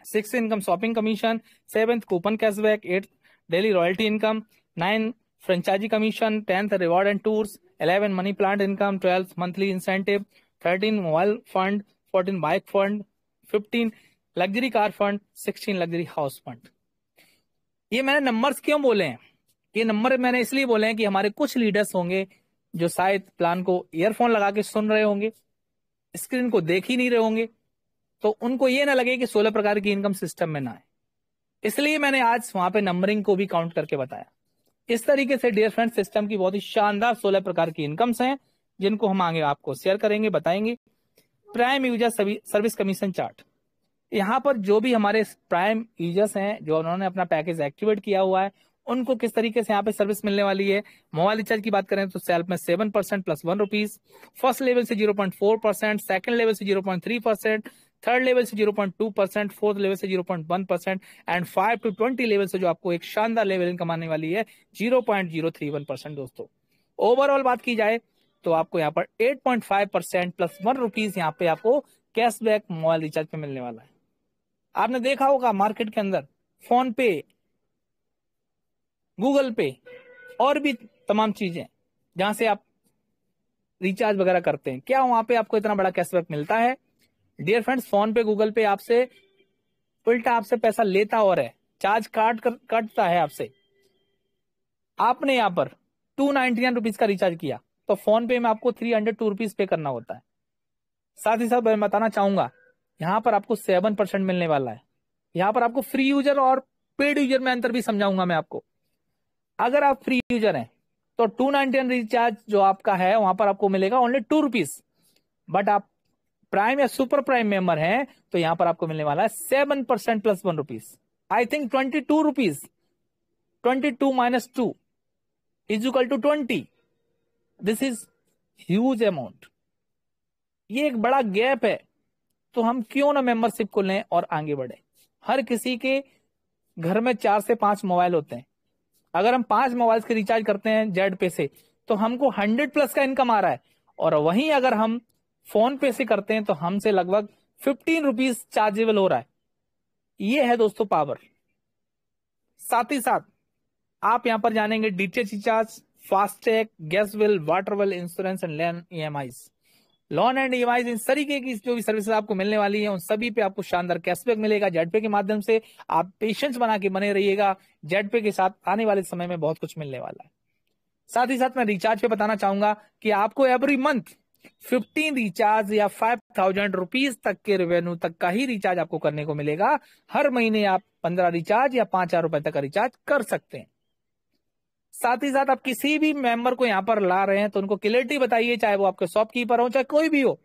Six income shopping commission. Seventh coupon cashback. Eighth daily royalty income. Nine franchise commission. 10th reward and tours. 11 money plant income. 12th monthly incentive. 13 mobile fund. 14 bike fund. 15 luxury car fund. 16 luxury house fund. ये मैंने numbers क्यों बोले हैं, ये number मैंने इसलिए बोले हैं कि हमारे कुछ लीडर्स होंगे जो शायद प्लान को ईयरफोन लगा के सुन रहे होंगे, स्क्रीन को देख ही नहीं रहे होंगे, तो उनको ये ना लगे कि 16 प्रकार की इनकम सिस्टम में ना है। इसलिए मैंने आज वहां पे नंबरिंग को भी काउंट करके बताया। इस तरीके से डियर फ्रेंड सिस्टम की बहुत ही शानदार 16 प्रकार की इनकम्स हैं जिनको हम आगे आपको शेयर करेंगे, बताएंगे। Prime user service commission chart, यहाँ पर जो भी हमारे प्राइम यूजर्स हैं जो उन्होंने अपना पैकेज एक्टिवेट किया हुआ है उनको किस तरीके से यहाँ पे सर्विस मिलने वाली है। मोबाइल रिचार्ज की बात करें तो सेल्फ में 7% प्लस 1 रुपीज। फर्स्ट लेवल से 0.4%, सेकंड लेवल से 0.3%, थर्ड लेवल से 0.2%, फोर्थ लेवल से 0.1% एंड 5 to 20 लेवल से जो आपको एक शानदार लेवल इनकम आने वाली है 0.031%। दोस्तों ओवरऑल बात की जाए तो आपको यहाँ पर 8.5% प्लस 1 रुपीज यहाँ पे आपको कैशबैक मोबाइल रिचार्ज पे मिलने वाला है। आपने देखा होगा मार्केट के अंदर फोन पे, गूगल पे और भी तमाम चीजें जहां से आप रिचार्ज वगैरह करते हैं, क्या वहां पे आपको इतना बड़ा कैशबैक मिलता है? डियर फ्रेंड्स, फोन पे गूगल पे आपसे उल्टा आपसे पैसा लेता और है, चार्ज काटता है आपसे। आपने यहाँ पर 299 रुपीज का रिचार्ज किया तो फोन पे में आपको 302 रुपीज पे करना होता है। साथ ही साथ मैं बताना चाहूंगा यहाँ पर आपको 7% मिलने वाला है। यहाँ पर आपको फ्री यूजर और पेड यूजर में अंतर भी समझाऊंगा मैं आपको। अगर आप फ्री यूजर हैं तो 299 रिचार्ज जो आपका है वहां पर आपको मिलेगा ओनली 2 रुपीज। बट आप प्राइम या सुपर प्राइम मेंबर हैं तो यहां पर आपको मिलने वाला है 7% plus 1 rupees. I think 22 rupees. 22 minus 2 is equal to 20। This is huge amount, ये एक बड़ा गैप है। तो हम क्यों ना मेंबरशिप को लें और आगे बढ़े। हर किसी के घर में 4 से 5 मोबाइल होते हैं। अगर हम 5 मोबाइल के रिचार्ज करते हैं जेड पे से तो हमको 100 प्लस का इनकम आ रहा है, और वहीं अगर हम फोन पे से करते हैं तो हमसे लगभग 15 रुपीज चार्जेबल हो रहा है। ये है दोस्तों पावर। साथ ही साथ आप यहां पर जानेंगे DTH recharge, FASTag, gas bill, water bill, insurance and loan EMIs. Loan and EMIs इन तरीके की जो भी सर्विसेज आपको मिलने वाली है उन सभी पे आपको शानदार कैशबैक मिलेगा जेडपे के माध्यम से। आप पेशेंस बना के बने रहिएगा, जेडपे के साथ आने वाले समय में बहुत कुछ मिलने वाला है। साथ ही साथ मैं रिचार्ज पे बताना चाहूंगा कि आपको एवरी मंथ 15 रिचार्ज या 5000 रुपीज तक के रेवेन्यू तक का ही रिचार्ज आपको करने को मिलेगा। हर महीने आप 15 रिचार्ज या 5000 रुपए तक का रिचार्ज कर सकते हैं। साथ ही साथ आप किसी भी मेंबर को यहां पर ला रहे हैं तो उनको क्लियरिटी बताइए, चाहे वो आपके शॉपकीपर हो चाहे कोई भी हो,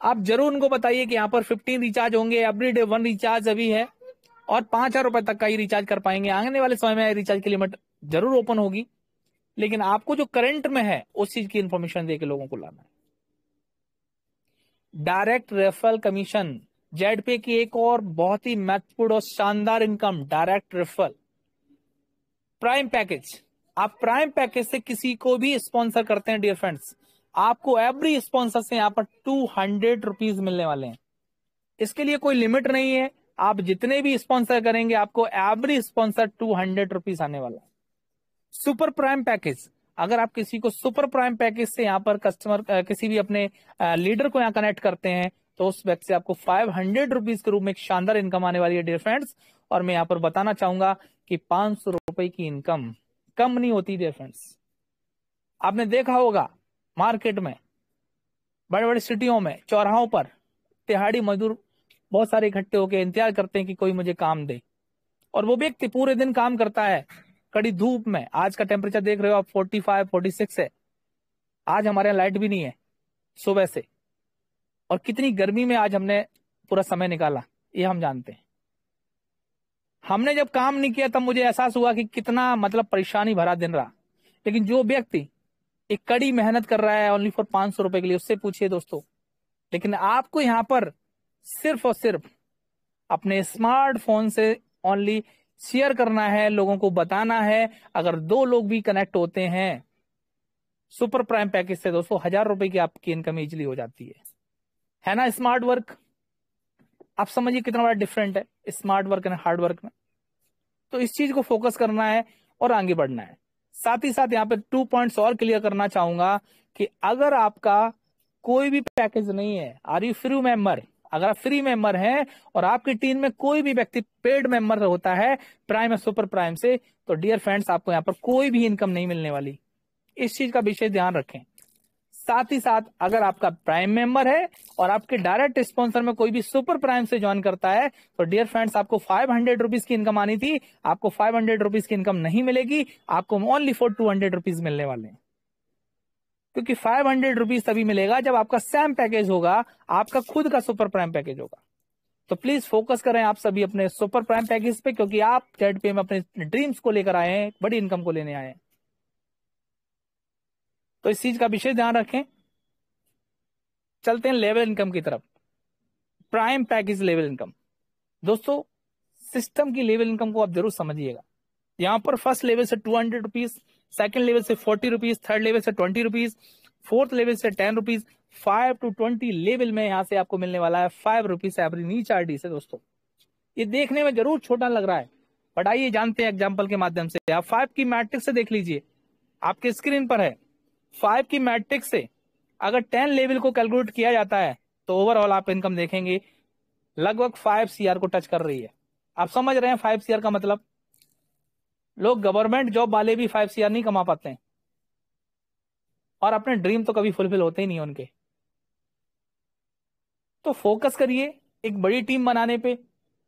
आप जरूर उनको बताइए कि यहाँ पर 15 रिचार्ज होंगे, एवरीडे 1 रिचार्ज अभी है और 5000 रुपए तक का ही रिचार्ज कर पाएंगे। आने वाले समय में रिचार्ज की लिमिट जरूर ओपन होगी, लेकिन आपको जो करंट में है उस चीज की इंफॉर्मेशन देकर लोगों को लाना है। Direct referral commission, Z Pay की एक और बहुत ही महत्वपूर्ण और शानदार income, direct referral. Prime package, आप प्राइम पैकेज से किसी को भी स्पॉन्सर करते हैं डियर फ्रेंड्स, आपको एवरी स्पॉन्सर से यहाँ पर 200 रुपीज मिलने वाले हैं। इसके लिए कोई लिमिट नहीं है, आप जितने भी स्पॉन्सर करेंगे आपको एवरी स्पॉन्सर 200 रुपीज आने वाला है। सुपर प्राइम पैकेज, अगर आप किसी को सुपर प्राइम पैकेज से यहाँ पर कस्टमर किसी भी अपने लीडर को यहाँ कनेक्ट करते हैं तो उस व्यक्ति से आपको 500 रुपीज के रूप में एक शानदार इनकम आने वाली है डियर फ्रेंड्स। और मैं यहाँ पर बताना चाहूंगा कि 500 रुपए की इनकम कम नहीं होती डियर फ्रेंड्स। आपने देखा होगा मार्केट में, बड़े बड़े सिटियों में, चौराहों पर तिहाड़ी मजदूर बहुत सारे इकट्ठे होकर इंतजार करते हैं कि कोई मुझे काम दे, और वो व्यक्ति पूरे दिन काम करता है कड़ी धूप में। आज का टेम्परेचर देख रहे हो आप, 45 46 है। आज हमारे यहाँ लाइट भी नहीं है सुबह से, और कितनी गर्मी में आज हमने पूरा समय निकाला ये हम जानते हैं। हमने जब काम नहीं किया तब मुझे एहसास हुआ कि कितना मतलब परेशानी भरा दिन रहा। लेकिन जो व्यक्ति एक कड़ी मेहनत कर रहा है ओनली फॉर 500 रुपए के लिए, उससे पूछिए दोस्तों। लेकिन आपको यहाँ पर सिर्फ और सिर्फ अपने स्मार्टफोन से ओनली शेयर करना है, लोगों को बताना है। अगर 2 लोग भी कनेक्ट होते हैं सुपर प्राइम पैकेज से दोस्तों, 1000 रुपए की आपकी इनकम इजिली हो जाती है ना। स्मार्ट वर्क, आप समझिए कितना बड़ा डिफरेंट है smart work and hard work में। तो इस चीज को फोकस करना है और आगे बढ़ना है। साथ ही साथ यहाँ पे 2 पॉइंट्स और क्लियर करना चाहूंगा कि अगर आपका कोई भी पैकेज नहीं है, आर यू फ्री मेंबर, अगर आप फ्री मेंबर हैं और आपकी टीम में कोई भी व्यक्ति पेड मेंबर होता है प्राइम या सुपर प्राइम से, तो डियर फ्रेंड्स आपको यहाँ पर कोई भी इनकम नहीं मिलने वाली। इस चीज का विशेष ध्यान रखें। साथ ही साथ अगर आपका प्राइम मेंबर है और आपके डायरेक्ट स्पॉन्सर में कोई भी सुपर प्राइम से ज्वाइन करता है तो डियर फ्रेंड्स आपको 500 रुपीज की इनकम आनी थी, आपको 500 रुपीज की इनकम नहीं मिलेगी, आपको ओनली फॉर 200 रुपीज मिलने वाले हैं। क्योंकि 500 रुपीज तभी मिलेगा जब आपका सैम पैकेज होगा, आपका खुद का सुपर प्राइम पैकेज होगा। तो प्लीज फोकस करें आप सभी अपने सुपर प्राइम पैकेज पे, क्योंकि आप जेड पे में अपने ड्रीम्स को लेकर आए हैं, बड़ी इनकम को लेने आए हैं। तो इस चीज का विशेष ध्यान रखें। चलते हैं लेवल इनकम की तरफ। प्राइम पैकेज लेवल इनकम, दोस्तों सिस्टम की लेवल इनकम को आप जरूर समझिएगा। यहां पर फर्स्ट लेवल से 200 रुपीज, सेकेंड लेवल से 40 रुपीज, थर्ड लेवल से 20 रुपीज, फोर्थ लेवल से 10 रुपीज, 5 to 20 लेवल में यहां से आपको मिलने वाला है 5 रुपीज एवरी नीच आरडी से। दोस्तों ये देखने में जरूर छोटा लग रहा है, बट आइए जानते हैं एग्जाम्पल के माध्यम से। आप 5 की मैट्रिक्स से देख लीजिए, आपके स्क्रीन पर है। 5 की मैट्रिक्स से अगर 10 लेवल को कैलकुलेट किया जाता है तो ओवरऑल आप इनकम देखेंगे लगभग 5 CR को टच कर रही है। आप समझ रहे हैं 5 CR का मतलब? लोग गवर्नमेंट जॉब वाले भी 5 CR नहीं कमा पाते हैं, और अपने ड्रीम तो कभी फुलफिल होते ही नहीं उनके। तो फोकस करिए एक बड़ी टीम बनाने पे,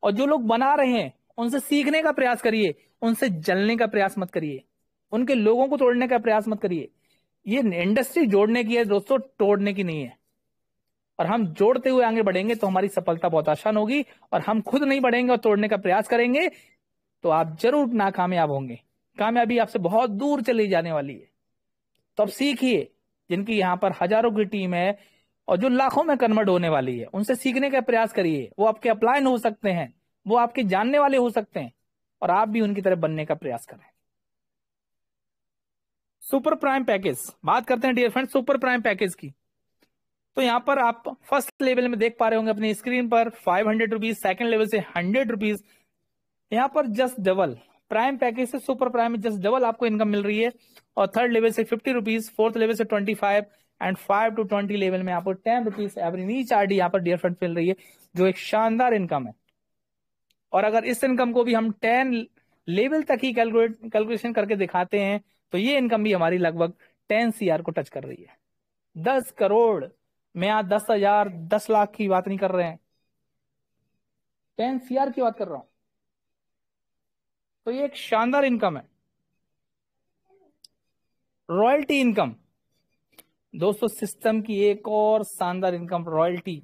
और जो लोग बना रहे हैं उनसे सीखने का प्रयास करिए, उनसे जलने का प्रयास मत करिए, उनके लोगों को तोड़ने का प्रयास मत करिए। ये इंडस्ट्री जोड़ने की है दोस्तों, तोड़ने की नहीं है। और हम जोड़ते हुए आगे बढ़ेंगे तो हमारी सफलता बहुत आसान होगी, और हम खुद नहीं बढ़ेंगे और तोड़ने का प्रयास करेंगे तो आप जरूर नाकामयाब होंगे। कामयाबी आपसे बहुत दूर चली जाने वाली है। तो अब सीखिए, जिनकी यहाँ पर हजारों की टीम है और जो लाखों में कन्वर्ट होने वाली है, उनसे सीखने का प्रयास करिए। वो आपके अपलाइन हो सकते हैं, वो आपके जानने वाले हो सकते हैं, और आप भी उनकी तरह बनने का प्रयास करें। सुपर प्राइम पैकेज बात करते हैं dear friend, super prime package की। तो यहाँ पर आप फर्स्ट लेवल में देख पा रहे होंगे अपनी स्क्रीन पर 500 रुपीज, सेकेंड लेवल से 100 रुपीज। यहाँ पर जस्ट डबल, प्राइम पैकेज से सुपर प्राइम में जस्ट डबल आपको इनकम मिल रही है। और थर्ड लेवल से 50 रुपीज, फोर्थ लेवल से 25, एंड 5 to 20 लेवल में आपको 10 रुपीज एवरी नीच आरडी यहाँ पर डियर फ्रेंड मिल रही है, जो एक शानदार इनकम है। और अगर इस इनकम को भी हम 10 लेवल तक ही कैलकुलेशन करके दिखाते हैं तो ये इनकम भी हमारी लगभग 10 CR को टच कर रही है। 10 करोड़ में यहाँ 10,000 10 लाख की बात नहीं कर रहे हैं, 10 CR की बात कर रहा हूं। तो ये एक शानदार इनकम है। रॉयल्टी इनकम, दोस्तों सिस्टम की एक और शानदार इनकम रॉयल्टी।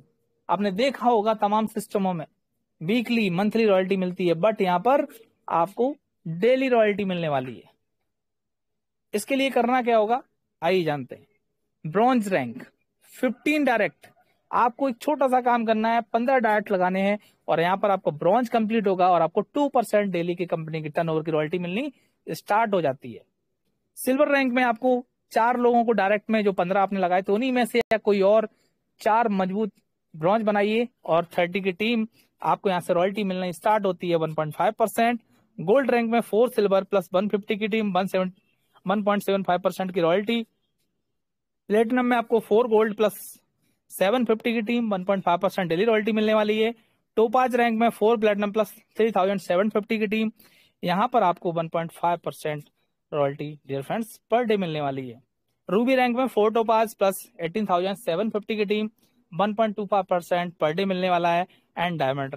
आपने देखा होगा तमाम सिस्टमों में वीकली मंथली रॉयल्टी मिलती है, बट यहां पर आपको डेली रॉयल्टी मिलने वाली है। इसके लिए करना क्या होगा आइए जानते हैं। ब्रॉन्ज रैंक 15 डायरेक्ट, आपको एक छोटा सा काम करना है, 15 डायट लगाने हैं और यहाँ पर आपको ब्रॉन्ज कंप्लीट होगा और आपको 2% डेली की कंपनी की टर्नओवर की रॉयल्टी मिलनी स्टार्ट हो जाती है। सिल्वर रैंक में आपको 4 लोगों को डायरेक्ट में, जो 15 आपने लगाए तो उन्हीं में से या कोई और 4 मजबूत ब्रॉन्ज बनाइए और 30 की टीम, आपको यहाँ से रॉयल्टी मिलना स्टार्ट होती है 1.5%। गोल्ड रैंक में 4 सिल्वर प्लस 150 की टीम 1.75% की रॉयल्टी। प्लेटिनम में आपको 4 गोल्ड प्लस 750 की टीम 1.5% डेली रॉयल्टी मिलने वाली है। टोपाज रैंक में 4 प्लेटिनम प्लस 3750 की टीम, यहाँ पर आपको 1.5% royalty dear friends per day मिलने वाली है। रूबी रैंक में 4 टोपाज प्लस 18,750 की टीम 1.25% पर डे मिलने वाला है। एंड डायमंड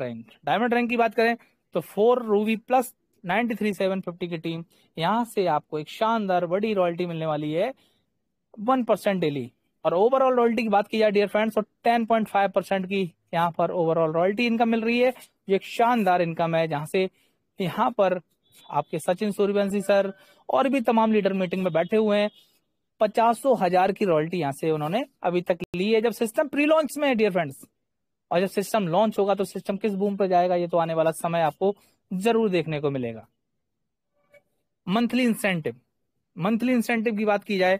रैंक की बात करें तो 4 रूबी प्लस 93,750 की टीम, यहां से आपको एक शानदार बड़ी रॉयल्टी मिलने वाली है 1% डेली। और ओवरऑल रॉयल्टी की बात की जाए डियर फ्रेंड्स तो 10.5% की यहाँ पर ओवरऑल रॉयल्टी इनकम मिल रही है। ये एक शानदार इनकम है, जहां से यहाँ पर आपके सचिन सूर्यवंशी सर और भी तमाम लीडर मीटिंग में बैठे हुए हैं। 50,000 की रॉयल्टी यहाँ से उन्होंने अभी तक ली है, जब सिस्टम प्री लॉन्च में है डियर फ्रेंड्स। और जब सिस्टम लॉन्च होगा तो सिस्टम किस बूम पर जाएगा, ये तो आने वाला समय आपको जरूर देखने को मिलेगा। मंथली इंसेंटिव की बात की जाए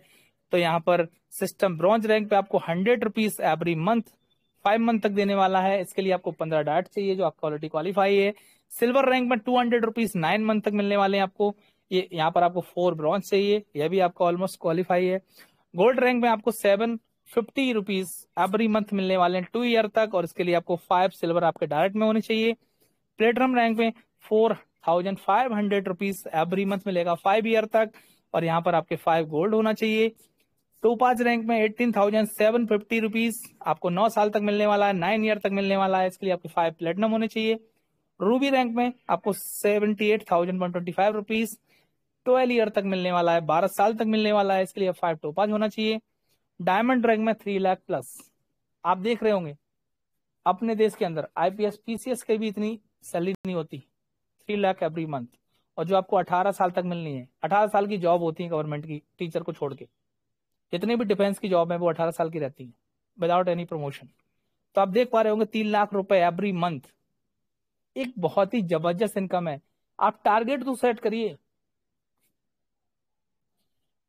तो यहाँ पर सिस्टम ब्रॉन्ज रैंक पे आपको 100 रुपीज एवरी मंथ 5 मंथ तक देने वाला है। इसके लिए आपको 15 डायट चाहिए जो आपका ऑलरेडी क्वालिफाई है। सिल्वर रैंक में 200 रुपीज 9 मंथ तक मिलने वाले हैं आपको। ये यहाँ पर आपको 4 ब्रॉन्ज चाहिए, यह भी आपका ऑलमोस्ट क्वालिफाई है। गोल्ड रैंक में आपको 750 रुपीज एवरी मंथ मिलने वाले हैं 2 ईयर तक, और इसके लिए आपको 5 सिल्वर आपके डायरेक्ट में होने चाहिए। प्लेटिनम रैंक में 4,500 रुपीज एवरी मंथ मिलेगा 5 ईयर तक, और यहाँ पर आपके 5 गोल्ड होना चाहिए। टोपाज रैंक में 18,750 रुपीज आपको 9 साल तक मिलने वाला है, 9 ईयर तक मिलने वाला है, इसके लिए आपके 5 प्लेटिनम होने चाहिए। रूबी रैंक में आपको 78,125 रुपीज 12 ईयर तक मिलने वाला है, 12 साल तक मिलने वाला है, इसके लिए 5 टोपाज होना चाहिए। डायमंड रैंक में 3 लाख प्लस। आप देख रहे होंगे अपने देश के अंदर आईपीएस पीसीएस की भी इतनी सैलरी नहीं होती, 3 लाख एवरी मंथ, और जो आपको 18 साल तक मिलनी है। 18 साल की जॉब होती है गवर्नमेंट की, टीचर को छोड़ के जितनी भी डिफेंस की जॉब है वो 18 साल की रहती है विदाउट एनी प्रमोशन। तो आप देख पा रहे होंगे 3 लाख रुपए एवरी मंथ, एक बहुत ही जबरदस्त इनकम है। आप टारगेट तो सेट करिए।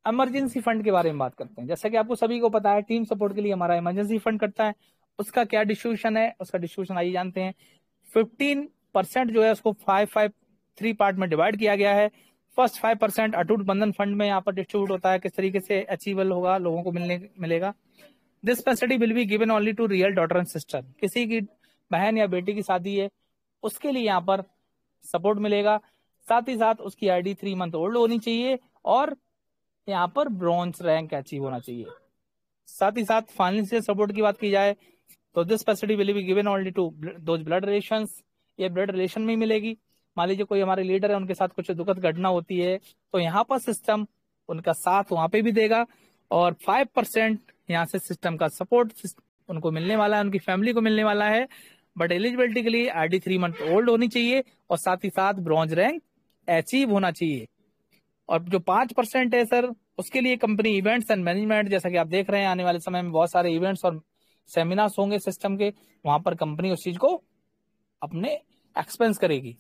इमरजेंसी फंड के बारे में बात करते हैं। जैसा कि आपको सभी को पता है, टीम सपोर्ट के लिए हमारा इमरजेंसी फंड करता है। उसका क्या डिस्ट्रीब्यूशन है, उसका डिस्ट्रीब्यूशन आइए जानते हैं। 15% जो है उसको 5-5-3 पार्ट में डिवाइड किया गया है। फर्स्ट 5% अटूट बंधन फंड में यहाँ पर डिस्ट्रीब्यूट होता है, किस तरीके से अचीवेबल होगा, लोगों को मिलेगा। This facility will be given only to real daughter and sister. किसी की बहन या बेटी की शादी है उसके लिए यहाँ पर सपोर्ट मिलेगा। साथ ही साथ उसकी आईडी 3 मंथ ओल्ड होनी चाहिए और यहाँ पर ब्रॉन्ज रैंक अचीव होना चाहिए। साथ ही साथ फाइनेंशियल सपोर्ट की बात की जाए तो this facility will be given only to those blood relations. ये ब्लड रिलेशन में मिलेगी। मान लीजिए कोई हमारे लीडर है, उनके साथ कुछ दुखद घटना होती है तो यहाँ पर सिस्टम उनका साथ वहां पे भी देगा, और 5% यहाँ से सिस्टम का सपोर्ट उनको मिलने वाला है, उनकी फैमिली को मिलने वाला है। बट एलिजिबिलिटी के लिए आईडी 3 मंथ ओल्ड होनी चाहिए और साथ ही साथ ब्रॉन्ज रैंक अचीव होना चाहिए। और जो 5% है सर, उसके लिए कंपनी इवेंट्स एंड मैनेजमेंट, जैसा कि आप देख रहे हैं आने वाले समय में बहुत सारे इवेंट्स और सेमिनार्स होंगे सिस्टम के, वहां पर कंपनी उस चीज को अपने एक्सपेंस करेगी।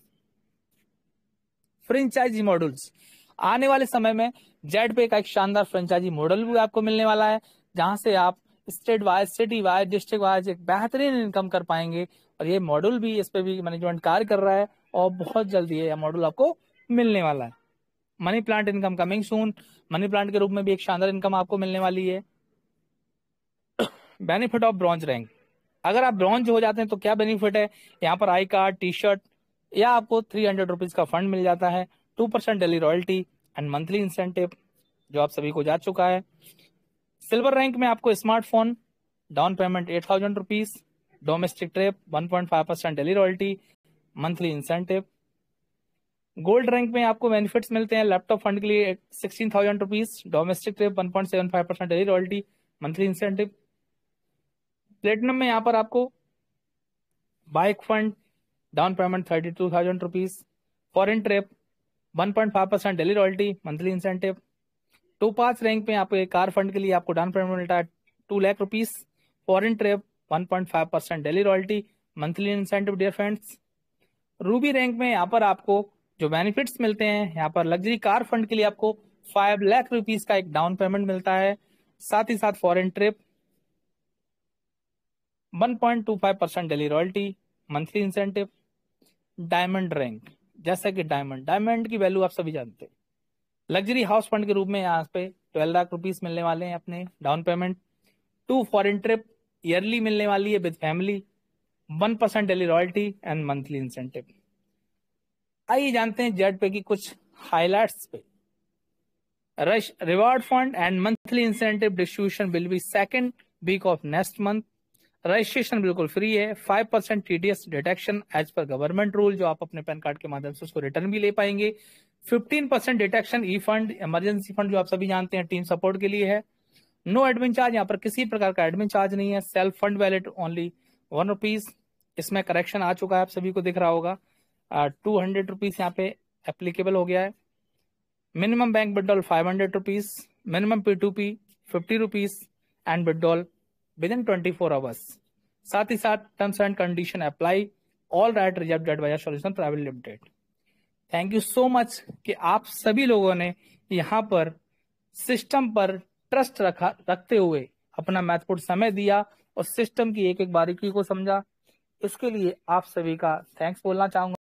फ्रेंचाइजी मॉडल्स, आने वाले समय में जेड पे का एक शानदार फ्रेंचाइजी मॉडल भी आपको मिलने वाला है, जहां से आप state wise, city wise, district wise एक बेहतरीन इनकम कर पाएंगे। और ये मॉडल भी, इस पे भी मैनेजमेंट कार्य कर रहा है और बहुत जल्दी ये मॉडल आपको मिलने वाला है। Money plant income coming soon. Money plant के रूप में भी एक शानदार इनकम आपको मिलने वाली है। बेनिफिट ऑफ ब्रॉन्ज रैंक, अगर आप ब्रॉन्ज हो जाते हैं तो क्या बेनिफिट है, यहाँ पर आई कार्ड, टी शर्ट या आपको 300 रुपीज का फंड मिल जाता है, 2% daily royalty and monthly incentive जो आप सभी को जा चुका है। सिल्वर रैंक में आपको smartphone, down payment 8,000 rupees, domestic trip 1.5% daily royalty, monthly incentive. Gold rank में आपको बेनिफिट्स मिलते हैं, लैपटॉप फंड के लिए 16,000 rupees, domestic trip 1.75% daily royalty, monthly incentive. Platinum में यहाँ पर आपको bike fund, down payment 32,000 rupees, foreign trip 1.5% daily royalty, monthly incentive. Topaz rank में आपको एक कार फंड के लिए आपको डाउन पेमेंट मिलता है 2 lakh rupees, foreign trip 1.5% daily royalty, monthly incentive dear friends. Ruby rank में यहाँ पर आपको जो बेनिफिट्स मिलते हैं, यहाँ पर लग्जरी कार फंड के लिए आपको 5 लाख रुपीज का एक डाउन पेमेंट मिलता है। साथ ही साथ foreign trip, 1.25% daily royalty, monthly incentive. Diamond rank, जैसा कि डायमंड की वैल्यू आप सभी जानते हैं। लग्जरी हाउस फंड के रूप में यहाँ पे 12 लाख रुपीज मिलने वाले हैं अपने down payment. 2 foreign trip yearly मिलने वाली है with family, 1% daily royalty and monthly incentive. आइए जानते हैं जेड पे की कुछ हाइलाइट्स पे। Rush reward fund and monthly incentive distribution will be second week of next month. Registration बिल्कुल फ्री है। 5% TDS detection as per government rule, जो आप अपने पैन कार्ड के माध्यम से उसको रिटर्न भी ले पाएंगे। 15% डिटेक्शन ई फंड, इमरजेंसी फंड जो आप सभी जानते हैं टीम सपोर्ट के लिए है। नो एडमिन चार्ज, यहाँ पर किसी प्रकार का एडमिन चार्ज नहीं है। Self fund wallet only 1 rupees. इसमें करेक्शन आ चुका है, आप सभी को दिख रहा होगा। 200 रुपीज यहाँ पे एप्लीकेबल हो गया है। Minimum bank withdrawal 500 rupees, minimum P2P 50 rupees and withdrawal within 24 hours. साथ ही साथ terms and condition apply. All right reserved at Bajaj solution private limited. Thank you so much कि आप सभी लोगों ने यहाँ पर सिस्टम पर ट्रस्ट रखते हुए अपना महत्वपूर्ण समय दिया और सिस्टम की एक एक बारीकी को समझा। इसके लिए आप सभी का थैंक्स बोलना चाहूंगा।